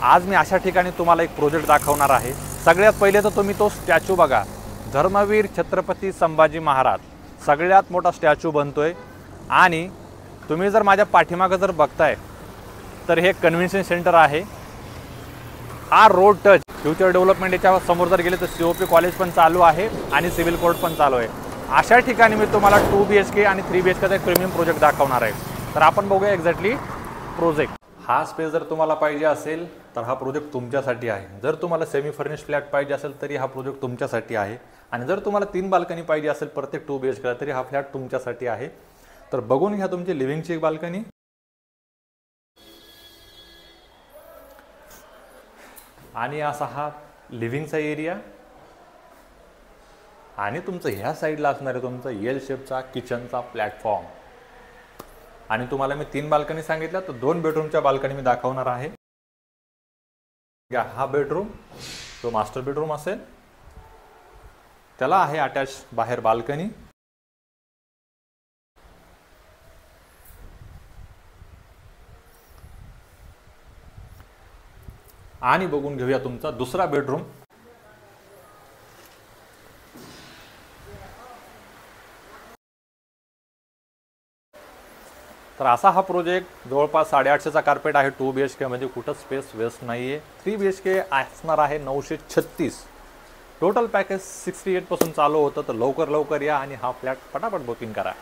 आज मी अशा ठिकाणी तुम्हाला एक प्रोजेक्ट दाखवणार आहे। सगळ्यात पहिले तर तुम्ही तो स्टॅच्यू बघा, धर्मवीर छत्रपती संभाजी महाराज सगळ्यात मोठा स्टॅच्यू बनतोय। आणि तुम्ही जर माझ्या पाठीमागे जर बघताय तर हे कन्व्हेन्शन सेंटर आहे। हा रोड टच फ्युचर डेव्हलपमेंट याच्या समोर जर गेले तर COP कॉलेज पण चालू आहे आणि सिव्हिल कोर्ट पण चालू आहे। अशा ठिकाणी मी तुम्हाला 2 BHK आणि 3 BHK चा एक प्रीमियम प्रोजेक्ट दाखवणार आहे। तर आपण बघूया एक्झॅक्टली प्रोजेक्ट। हा स्पेस जर तुम्हाला पाहिजे असेल तर हा प्रोजेक्ट तुमच्यासाठी आहे। जर तुम्हाला सेमी फर्निश्ड फ्लॅट पाहिजे असेल तरी हा प्रोजेक्ट तुमच्यासाठी आहे। आणि जर तुम्हाला 3 बाल्कनी पाहिजे असेल प्रत्येक 2 BHK तरी हा फ्लॅट तुमच्यासाठी आहे। तर बघून घ्या तुमची लिव्हिंगची एक बाल्कनी आणि असा हा लिव्हिंगचा एरिया आणि तुमचं ह्या साईडला असणार आहे तुमचा L शेपचा किचनचा प्लॅटफॉर्म। आणि तुम्हाला मी 3 बाल्कनी सांगितल्या तर 2 बेडरूमच्या बाल्कनी मी दाखवणार आहे। हा बेडरूम तो मास्टर बेडरूम असेल, त्याला आहे अटॅच बाहेर बाल्कनी। आणि बघून घेऊया तुमचा दुसरा बेडरूम। तर असा हा प्रोजेक्ट जवळपास 850चा कार्पेट आहे। 2 BHK म्हणजे कुठं स्पेस वेस्ट नाहीये। 3 BHK असणार आहे 936। टोटल पॅकेज 68 पासून चालू होतं। तर लवकर या आणि हा फ्लॅट फटाफट बुकिंग करा।